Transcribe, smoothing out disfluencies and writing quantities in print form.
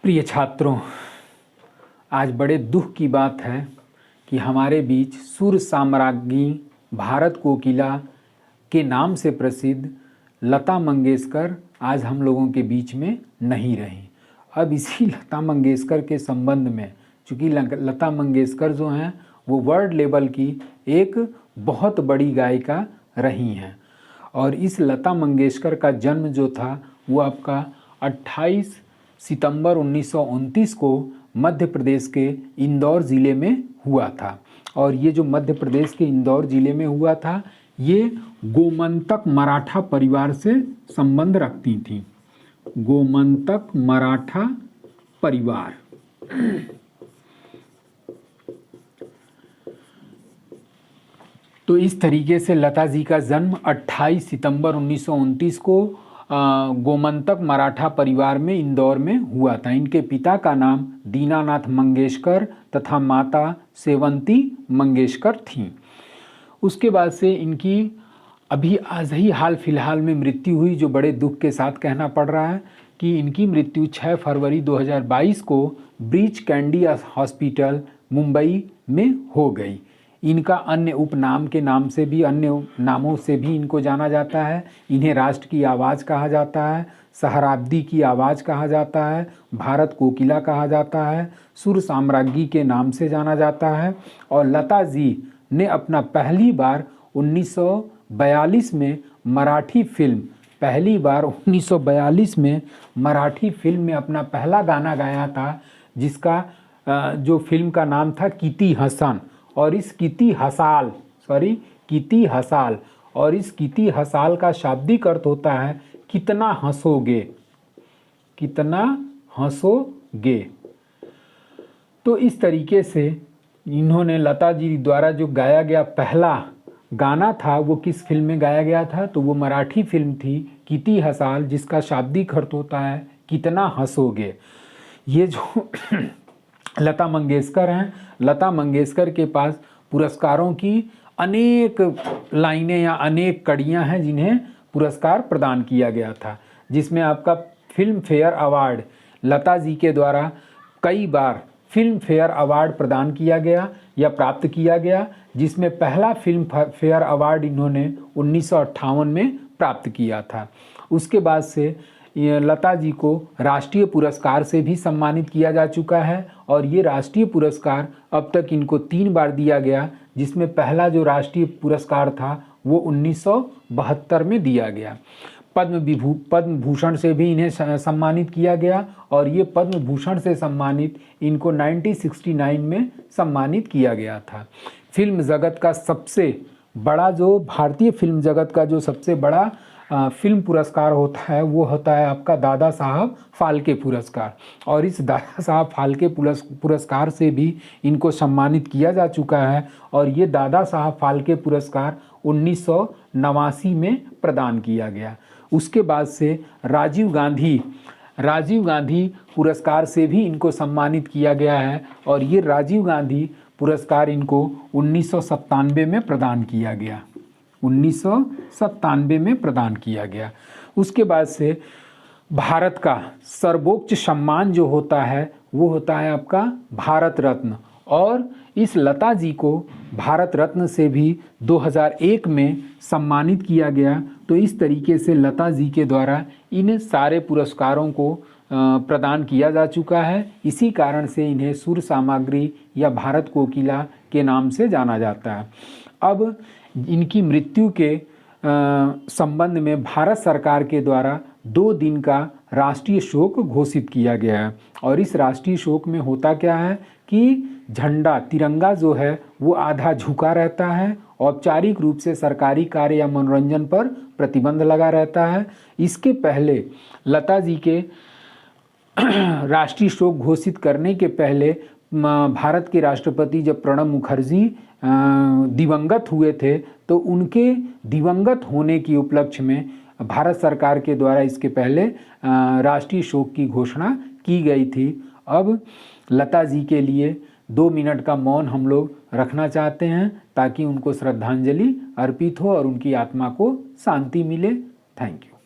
प्रिय छात्रों, आज बड़े दुख की बात है कि हमारे बीच सुर साम्राज्ञी भारत कोकिला के नाम से प्रसिद्ध लता मंगेशकर आज हम लोगों के बीच में नहीं रहीं। अब इसी लता मंगेशकर के संबंध में, चूँकि लता मंगेशकर जो हैं वो वर्ल्ड लेवल की एक बहुत बड़ी गायिका रही हैं और इस लता मंगेशकर का जन्म जो था वो आपका 28 सितंबर 1929 को मध्य प्रदेश के इंदौर ज़िले में हुआ था। और ये जो मध्य प्रदेश के इंदौर ज़िले में हुआ था ये गोमंतक मराठा परिवार से संबंध रखती थी। गोमंतक मराठा परिवार। तो इस तरीके से लता जी का जन्म 28 सितंबर 1929 को गोमंतक मराठा परिवार में इंदौर में हुआ था। इनके पिता का नाम दीनानाथ मंगेशकर तथा माता सेवंती मंगेशकर थीं। उसके बाद से इनकी अभी आज ही हाल फिलहाल में मृत्यु हुई, जो बड़े दुख के साथ कहना पड़ रहा है कि इनकी मृत्यु 6 फरवरी 2022 को ब्रीच कैंडी हॉस्पिटल मुंबई में हो गई। इनका अन्य उपनाम के नाम से भी, अन्य नामों से भी इनको जाना जाता है। इन्हें राष्ट्र की आवाज़ कहा जाता है, सहराब्दी की आवाज़ कहा जाता है, भारत कोकिला कहा जाता है, सुर साम्राज्ञी के नाम से जाना जाता है। और लता जी ने अपना पहली बार 1942 में मराठी फिल्म, पहली बार 1942 में मराठी फिल्म में अपना पहला गाना गाया था, जिसका जो फिल्म का नाम था किती हसन। और इस किती हसाल का शाब्दिक अर्थ होता है कितना हंसोगे, कितना हंसोगे। तो इस तरीके से इन्होंने, लता जी द्वारा जो गाया गया पहला गाना था वो किस फिल्म में गाया गया था, तो वो मराठी फिल्म थी किती हसाल, जिसका शाब्दिक अर्थ होता है कितना हंसोगे। ये जो लता मंगेशकर हैं, लता मंगेशकर के पास पुरस्कारों की अनेक लाइनें या अनेक कड़ियां हैं जिन्हें पुरस्कार प्रदान किया गया था, जिसमें आपका film fair award Lata ji के द्वारा कई बार फिल्म फेयर अवार्ड प्रदान किया गया या प्राप्त किया गया, जिसमें पहला फिल्म फेयर अवार्ड इन्होंने 1958 में प्राप्त किया था। उसके बाद से लता जी को राष्ट्रीय पुरस्कार से भी सम्मानित किया जा चुका है और ये राष्ट्रीय पुरस्कार अब तक इनको 3 बार दिया गया, जिसमें पहला जो राष्ट्रीय पुरस्कार था वो 1972 में दिया गया। पद्म भूषण से भी इन्हें सम्मानित किया गया और ये पद्म भूषण से सम्मानित इनको 1969 में सम्मानित किया गया था। फिल्म जगत का सबसे बड़ा, जो भारतीय फिल्म जगत का जो सबसे बड़ा फिल्म पुरस्कार होता है वो होता है आपका दादा साहब फाल्के पुरस्कार। और इस दादा साहब फाल्के पुरस्कार से भी इनको सम्मानित किया जा चुका है और ये दादा साहब फाल्के पुरस्कार 1989 में प्रदान किया गया। उसके बाद से राजीव गांधी पुरस्कार से भी इनको सम्मानित किया गया है और ये राजीव गांधी पुरस्कार इनको 1997 में प्रदान किया गया, 1997 में प्रदान किया गया। उसके बाद से भारत का सर्वोच्च सम्मान जो होता है वो होता है आपका भारत रत्न, और इस लता जी को भारत रत्न से भी 2001 में सम्मानित किया गया। तो इस तरीके से लता जी के द्वारा इन सारे पुरस्कारों को प्रदान किया जा चुका है। इसी कारण से इन्हें सुर सामग्री या भारत कोकिला के नाम से जाना जाता है। अब इनकी मृत्यु के संबंध में भारत सरकार के द्वारा 2 दिन का राष्ट्रीय शोक घोषित किया गया है। और इस राष्ट्रीय शोक में होता क्या है कि झंडा, तिरंगा जो है वो आधा झुका रहता है। औपचारिक रूप से सरकारी कार्य या मनोरंजन पर प्रतिबंध लगा रहता है। इसके पहले लता जी के राष्ट्रीय शोक घोषित करने के पहले भारत के राष्ट्रपति जब प्रणब मुखर्जी दिवंगत हुए थे, तो उनके दिवंगत होने की उपलक्ष्य में भारत सरकार के द्वारा इसके पहले राष्ट्रीय शोक की घोषणा की गई थी। अब लता जी के लिए 2 मिनट का मौन हम लोग रखना चाहते हैं ताकि उनको श्रद्धांजलि अर्पित हो और उनकी आत्मा को शांति मिले। Thank you.